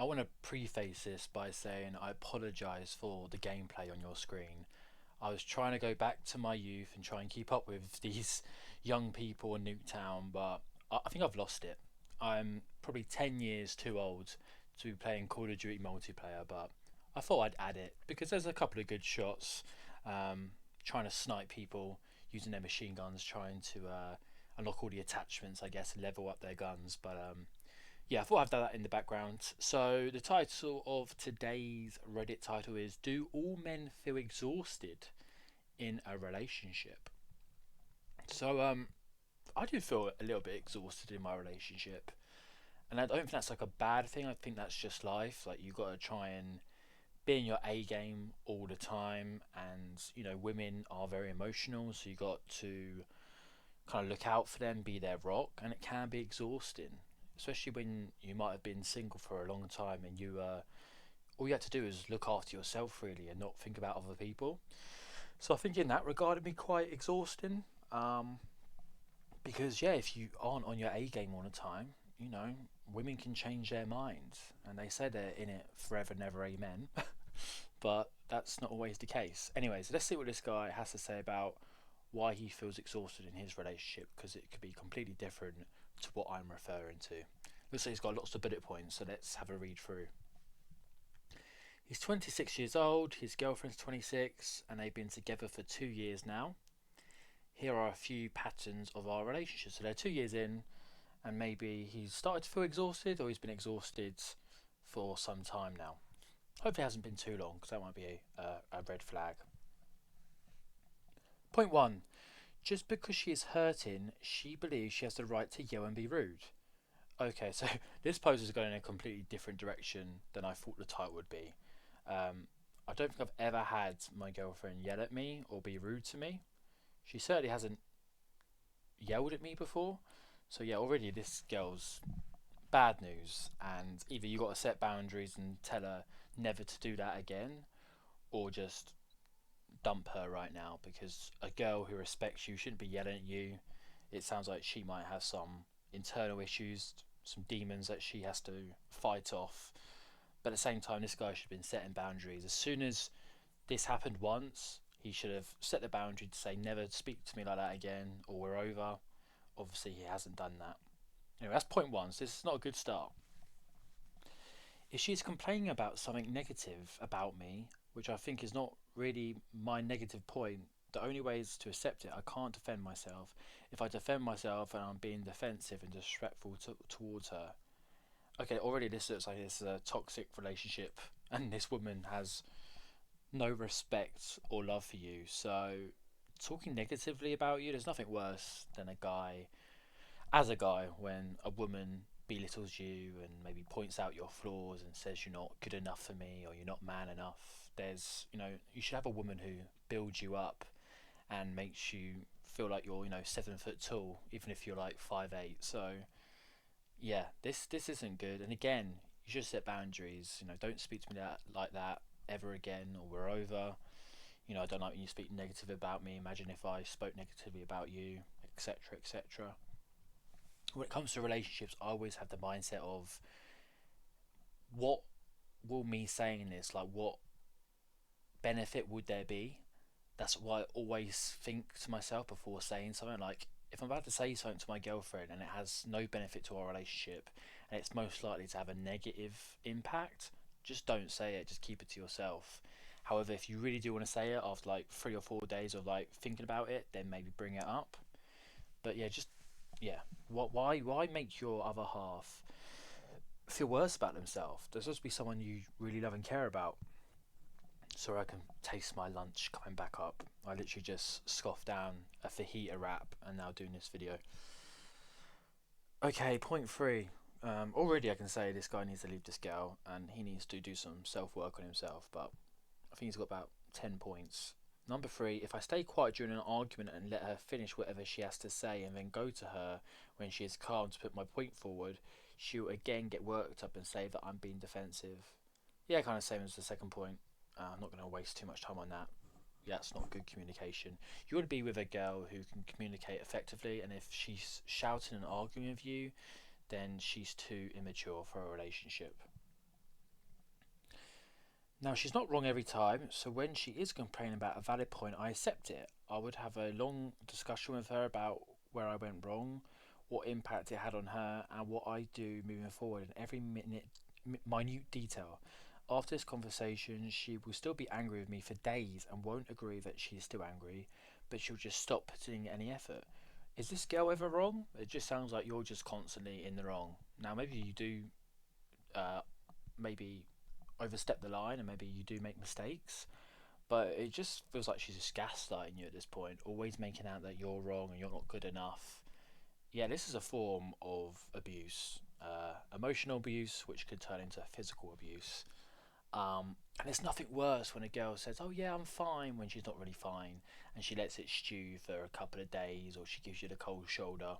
want to preface this by saying I apologise for the gameplay on your screen. I was trying to go back to my youth and try and keep up with these young people in Nuketown, but I think I've lost it. I'm probably 10 years too old to be playing Call of Duty multiplayer, but I thought I'd add it because there's a couple of good shots. Um, Trying to snipe people using their machine guns, trying to unlock all the attachments, I guess, and level up their guns. But yeah, I thought I'd have that in the background. So the title of today's Reddit title is "Do all men feel exhausted in a relationship?" So I do feel a little bit exhausted in my relationship, and I don't think that's like a bad thing. I think that's just life. Like you got to try and be in your A game all the time, and women are very emotional, so you got to kind of look out for them, be their rock, and it can be exhausting, especially when you might have been single for a long time and you all you had to do is look after yourself really and not think about other people. So I think in that regard it'd be quite exhausting. Because yeah, if you aren't on your A game all the time, you know, women can change their minds, and they say they're in it forever, never, amen. But that's not always the case. Anyways, let's see what this guy has to say about why he feels exhausted in his relationship, because it could be completely different to what I'm referring to. Looks like he's got lots of bullet points, so let's have a read through. He's 26 years old, his girlfriend's 26, and they've been together for 2 years now. Here are a few patterns of our relationship. So they're 2 years in, and maybe he's started to feel exhausted, or he's been exhausted for some time now. Hopefully, it hasn't been too long, because that might be a red flag. Point one: just because she is hurting, she believes she has the right to yell and be rude. Okay, so this post is going in a completely different direction than I thought the title would be. I don't think I've ever had my girlfriend yell at me or be rude to me. She certainly hasn't yelled at me before. So yeah, already this girl's bad news, and either you got to set boundaries and tell her never to do that again, or just dump her right now, because a girl who respects you shouldn't be yelling at you. It sounds like she might have some internal issues, some demons that she has to fight off. But at the same time, this guy should have been setting boundaries. As soon as this happened once, he should have set the boundary to say never speak to me like that again, or we're over. Obviously, he hasn't done that. Anyway, that's point one. So this is not a good start. If she's complaining about something negative about me, which I think is not really my negative point, the only way is to accept it. I can't defend myself. If I defend myself and I'm being defensive and disrespectful towards her, okay, already this looks like this is a toxic relationship, and this woman has no respect or love for you. So, talking negatively about you, there's nothing worse than as a guy, when a woman belittles you and maybe points out your flaws and says you're not good enough for me or you're not man enough. You should have a woman who builds you up and makes you feel like you're, 7 foot tall, even if you're like 5'8". So yeah, this isn't good. And again, you should set boundaries. Don't speak to me like that ever again, or we're over. I don't like when you speak negative about me. Imagine if I spoke negatively about you, etc., etc. When it comes to relationships, I always have the mindset of what will me saying this, like what benefit would there be? That's what I always think to myself before saying something. Like, if I'm about to say something to my girlfriend and it has no benefit to our relationship and it's most likely to have a negative impact, just don't say it, just keep it to yourself. However, if you really do want to say it after like 3 or 4 days of like thinking about it, then maybe bring it up. But yeah, just yeah. Why make your other half feel worse about themselves? There's supposed to be someone you really love and care about. Sorry, I can taste my lunch coming back up. I literally just scoffed down a fajita wrap and now doing this video. Okay, point three. Already I can say this guy needs to leave this girl and he needs to do some self-work on himself, but I think he's got about 10 points. Number three: if I stay quiet during an argument and let her finish whatever she has to say and then go to her when she is calm to put my point forward, she'll again get worked up and say that I'm being defensive. Yeah, kind of same as the second point. I'm not going to waste too much time on that. Yeah, that's not good communication. You want to be with a girl who can communicate effectively, and if she's shouting and arguing with you, then she's too immature for a relationship. Now, she's not wrong every time, so when she is complaining about a valid point, I accept it. I would have a long discussion with her about where I went wrong, what impact it had on her, and what I do moving forward in every minute detail. After this conversation, she will still be angry with me for days and won't agree that she's still angry, but she'll just stop putting any effort. Is this girl ever wrong? It just sounds like you're just constantly in the wrong. Now, maybe you do, uh, maybe overstep the line, and maybe you do make mistakes, but it just feels like she's just gaslighting you at this point, always making out that you're wrong and you're not good enough. Yeah, this is a form of abuse, emotional abuse, which could turn into physical abuse. And there's nothing worse when a girl says, "Oh yeah, I'm fine," when she's not really fine, and she lets it stew for a couple of days, or she gives you the cold shoulder.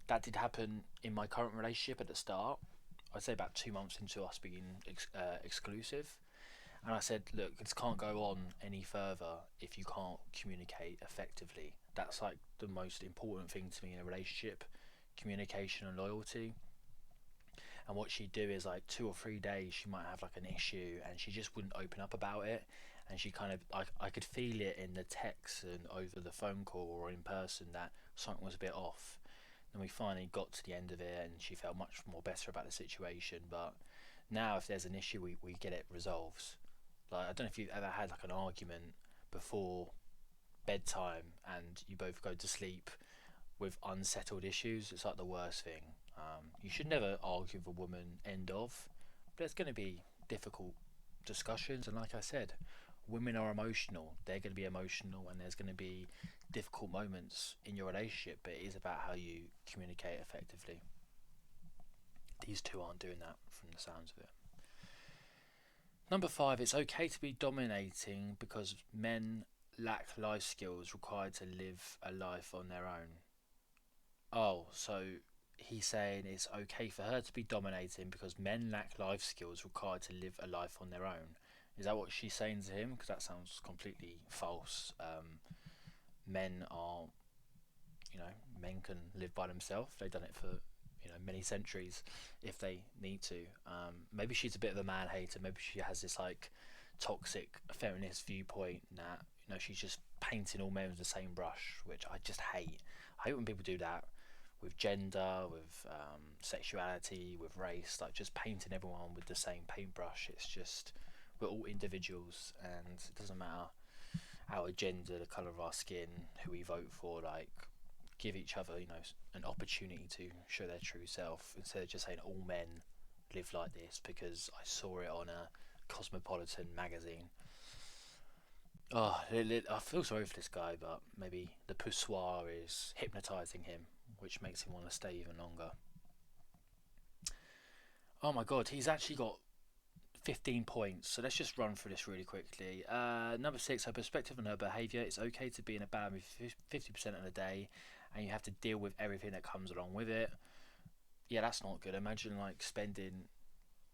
That did happen in my current relationship at the start. I'd say about 2 months into us being exclusive, and I said, "Look, this can't go on any further if you can't communicate effectively. That's like the most important thing to me in a relationship: communication and loyalty." And what she'd do is like 2 or 3 days she might have like an issue and she just wouldn't open up about it, and she kind of I could feel it in the text and over the phone call or in person that something was a bit off. And we finally got to the end of it and she felt much more better about the situation. But now if there's an issue, we get it resolved. Like, I don't know if you've ever had like an argument before bedtime and you both go to sleep with unsettled issues. It's like the worst thing. You should never argue with a woman, end of. But there's going to be difficult discussions, and like I said, women are emotional. They're going to be emotional, and there's going to be difficult moments in your relationship, but it is about how you communicate effectively. These two aren't doing that from the sounds of it. Number five, it's okay to be dominating because men lack life skills required to live a life on their own. Oh, so he's saying it's okay for her to be dominating because men lack life skills required to live a life on their own. Is that what she's saying to him? Because that sounds completely false. Men are, you know, men can live by themselves. They've done it for, many centuries if they need to. Maybe she's a bit of a man hater. Maybe she has this like toxic feminist viewpoint that, she's just painting all men with the same brush, which I just hate. I hate when people do that with gender, with sexuality, with race, like just painting everyone with the same paintbrush. It's just we're all individuals, and it doesn't matter our gender, the color of our skin, who we vote for. Like, give each other, an opportunity to show their true self instead of just saying all men live like this because I saw it on a Cosmopolitan magazine. Oh, I feel sorry for this guy, but maybe the poussoir is hypnotising him, which makes him want to stay even longer. Oh my god, he's actually got 15 points, so let's just run through this really quickly. Number six, her perspective on her behaviour. It's okay to be in a bad mood 50% of the day, and you have to deal with everything that comes along with it. Yeah, that's not good. Imagine like spending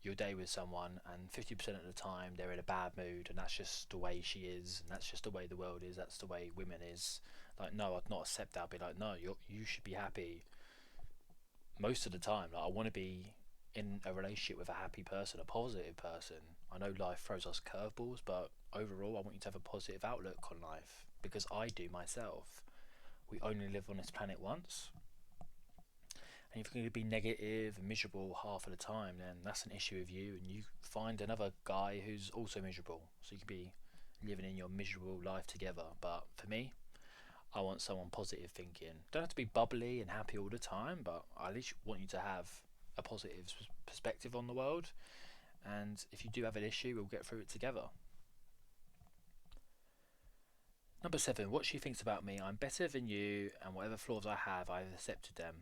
your day with someone and 50% of the time they're in a bad mood, and that's just the way she is, and that's just the way the world is, that's the way women is. Like, no, I'd not accept that. I'd be like, no, you should be happy most of the time. Like, I want to be in a relationship with a happy person, a positive person. I know life throws us curveballs, but overall I want you to have a positive outlook on life, because I do myself. We only live on this planet once, and if you're going to be negative and miserable half of the time, then that's an issue with you, and you find another guy who's also miserable, so you can be living in your miserable life together. But for me, I want someone positive thinking. Don't have to be bubbly and happy all the time, but I at least want you to have a positive perspective on the world, and if you do have an issue, we'll get through it together. Number seven, what she thinks about me. I'm better than you, and whatever flaws I have, I've accepted them.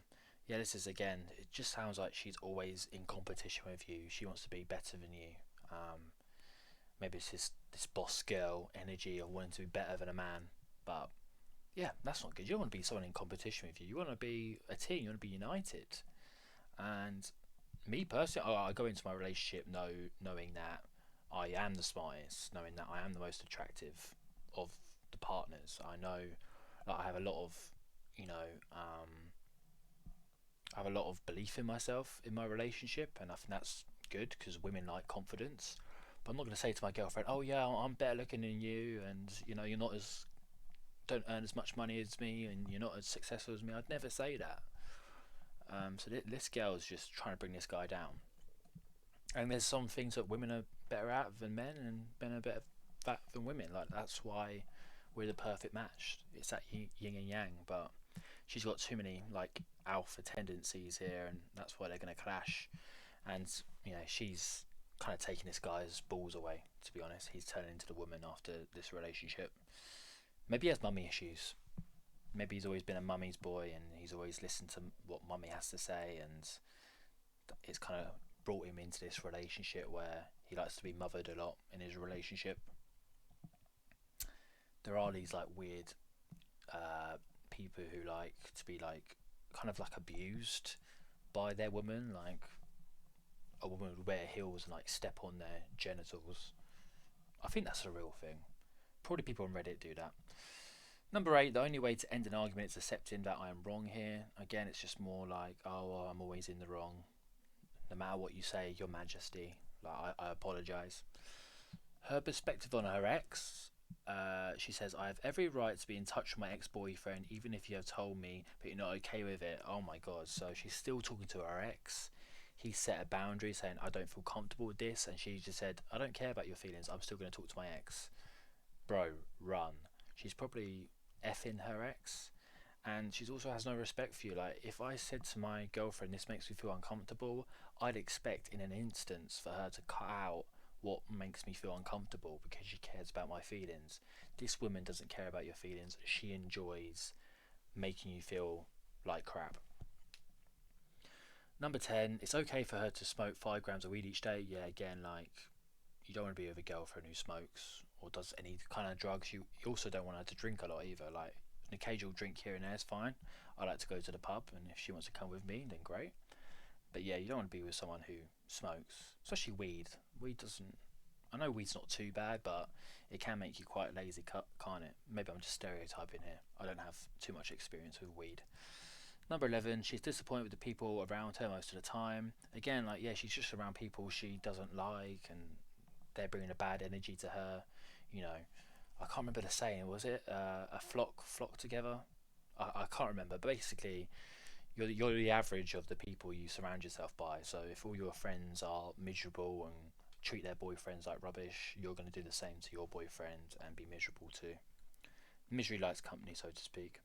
Yeah, this is again, it just sounds like she's always in competition with you. She wants to be better than you. Maybe it's this boss girl energy of wanting to be better than a man. But yeah, that's not good. You don't want to be someone in competition with you. You want to be a team. You want to be united. And me personally, I go into my relationship knowing that I am the smartest, knowing that I am the most attractive of the partners. I know that I have a lot of, you know, I have a lot of belief in myself in my relationship, and I think that's good because women like confidence. But I'm not going to say to my girlfriend, "Oh yeah, I'm better looking than you, and you're not as don't earn as much money as me, and you're not as successful as me." I'd never say that. So this girl is just trying to bring this guy down. And there's some things that women are better at than men, and men are better at than women. Like that's why we're the perfect match. It's that yin and yang. But she's got too many like alpha tendencies here, and that's why they're going to clash. And she's kind of taking this guy's balls away. To be honest, he's turning into the woman after this relationship. Maybe he has mummy issues. Maybe he's always been a mummy's boy, and he's always listened to what mummy has to say, and it's kind of brought him into this relationship where he likes to be mothered a lot in his relationship. There are these like weird people who like to be like kind of like abused by their woman. Like a woman would wear heels and like step on their genitals. I think that's a real thing. Probably people on Reddit do that. Number 8, the only way to end an argument is accepting that I am wrong here. Again, it's just more like, oh, well, I'm always in the wrong. No matter what you say, Your Majesty. Like, I apologise. Her perspective on her ex, she says, I have every right to be in touch with my ex-boyfriend, even if you have told me, but you're not okay with it. Oh my god, so she's still talking to her ex. He set a boundary saying, I don't feel comfortable with this, and she just said, I don't care about your feelings, I'm still going to talk to my ex. Bro, run. She's probably effing her ex, and she also has no respect for you. Like, if I said to my girlfriend, this makes me feel uncomfortable, I'd expect in an instance for her to cut out what makes me feel uncomfortable because she cares about my feelings. This woman doesn't care about your feelings. She enjoys making you feel like crap. Number 10, it's okay for her to smoke 5 grams of weed each day. Yeah, again, like, you don't want to be with a girlfriend who smokes or does any kind of drugs. You also don't want her to drink a lot either. Like, an occasional drink here and there is fine. I like to go to the pub, and if she wants to come with me, then great. But yeah, you don't want to be with someone who smokes, especially weed. Weed doesn't. I know weed's not too bad, but it can make you quite lazy, can't it? Maybe I'm just stereotyping here. I don't have too much experience with weed. Number 11, she's disappointed with the people around her most of the time. Again, like, yeah, she's just around people she doesn't like, and they're bringing a bad energy to her. You know, I can't remember the saying. Was it a flock together? I can't remember. But basically, you're the average of the people you surround yourself by. So if all your friends are miserable and treat their boyfriends like rubbish, you're going to do the same to your boyfriend and be miserable too. Misery likes company, so to speak.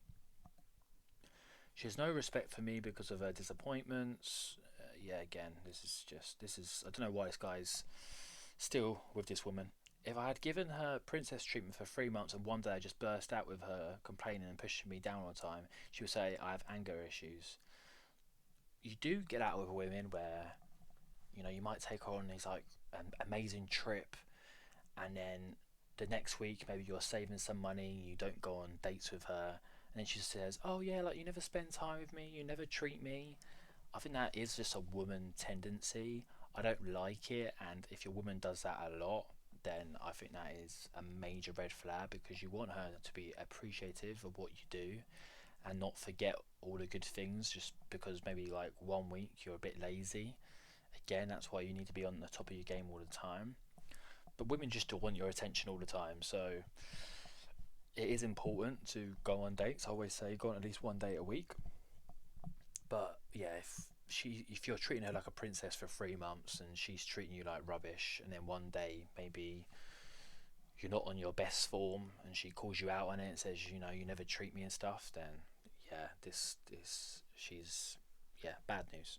She has no respect for me because of her disappointments. Yeah, again, this is. I don't know why this guy's still with this woman. If I had given her princess treatment for 3 months and one day I just burst out with her complaining and pushing me down all the time, she would say I have anger issues. You do get out with women where you might take her on these like an amazing trip, and then the next week maybe you're saving some money, you don't go on dates with her, and then she says, "Oh yeah, like you never spend time with me, you never treat me." I think that is just a woman tendency. I don't like it, and if your woman does that a lot, then I think that is a major red flag because you want her to be appreciative of what you do and not forget all the good things just because maybe like one week you're a bit lazy. Again, that's why you need to be on the top of your game all the time. But women just want your attention all the time, so it is important to go on dates. I always say go on at least one date a week. But yeah, if you're treating her like a princess for 3 months and she's treating you like rubbish, and then one day maybe you're not on your best form and she calls you out on it and says, you never treat me and stuff, then yeah, this she's yeah, bad news.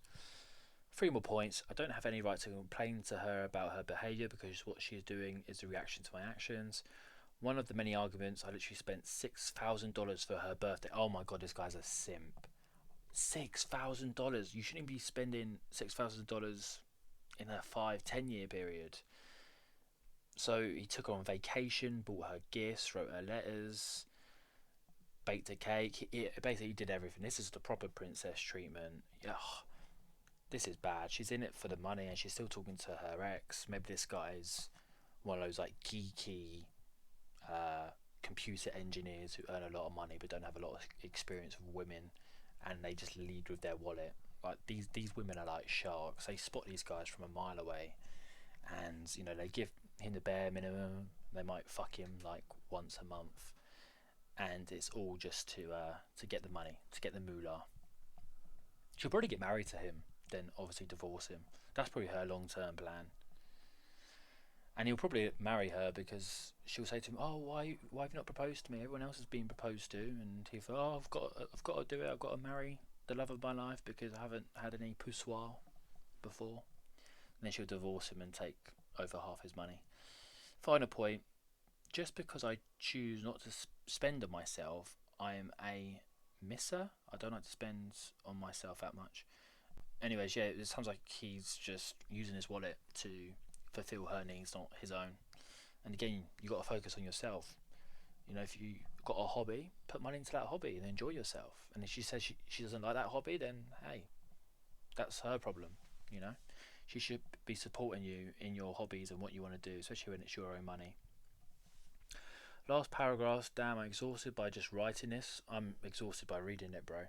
3 more points. I don't have any right to complain to her about her behaviour because what she is doing is a reaction to my actions. One of the many arguments, I literally spent $6,000 for her birthday. Oh my god, this guy's a simp. $6,000. You shouldn't be spending $6,000 in a 5-10 year period. So he took her on vacation, bought her gifts, wrote her letters, baked a cake. He basically did everything. This is the proper princess treatment. Ugh, this is bad. She's in it for the money and she's still talking to her ex. Maybe this guy's one of those like geeky computer engineers who earn a lot of money but don't have a lot of experience with women, and they just lead with their wallet. Like these women are like sharks. They spot these guys from a mile away, and they give him the bare minimum. They might fuck him like once a month, and it's all just to get the money, to get the moolah. She'll probably get married to him, then obviously divorce him. That's probably her long-term plan. And he'll probably marry her because she'll say to him, "Oh, why have you not proposed to me? Everyone else has been proposed to." And he'll say, "Oh, I've got to do it. I've got to marry the love of my life because I haven't had any poussoir before." And then she'll divorce him and take over half his money. Final point: just because I choose not to spend on myself, I am a misser. I don't like to spend on myself that much. Anyways, yeah, it sounds like he's just using his wallet to fulfill her needs, not his own. And again, you got to focus on yourself. If you got a hobby, put money into that hobby and enjoy yourself. And if she says she doesn't like that hobby, then hey, that's her problem. You know, she should be supporting you in your hobbies and what you want to do, especially when it's your own money. Last paragraph. Damn, I'm exhausted by just writing this. I'm exhausted by reading it, bro.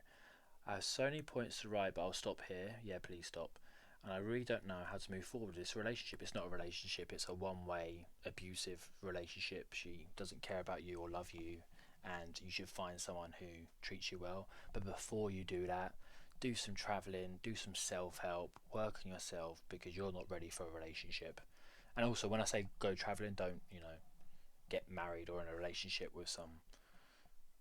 I have so many points to write, but I'll stop here. Yeah, please stop. And I really don't know how to move forward with this relationship. It's not a relationship, it's a one-way abusive relationship. She doesn't care about you or love you, and you should find someone who treats you well. But before you do that, do some traveling, do some self-help, work on yourself, because you're not ready for a relationship. And also, when I say go traveling, don't get married or in a relationship with some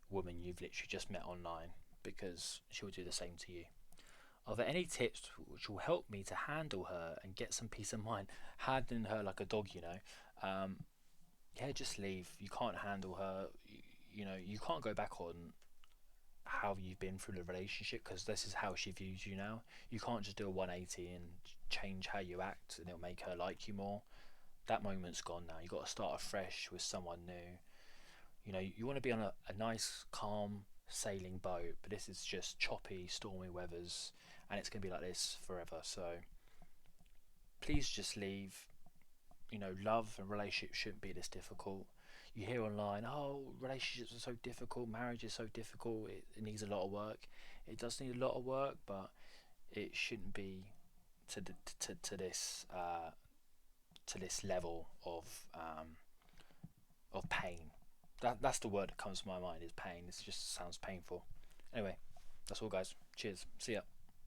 woman you've literally just met online, because she'll do the same to you. Are there any tips which will help me to handle her and get some peace of mind? Handling her like a dog. Yeah, just leave. You can't handle her. You can't go back on how you've been through the relationship, because this is how she views you now. You can't just do a 180 and change how you act and it'll make her like you more. That moment's gone now. You've got to start afresh with someone new. You want to be on a nice, calm sailing boat, but this is just choppy, stormy weathers, and it's going to be like this forever. So please just leave. Love and relationships shouldn't be this difficult. You hear online, oh, relationships are so difficult, marriage is so difficult, it needs a lot of work. It does need a lot of work, but it shouldn't be to this level of pain. That's the word that comes to my mind, is pain. It just sounds painful. Anyway, that's all, guys. Cheers. See ya.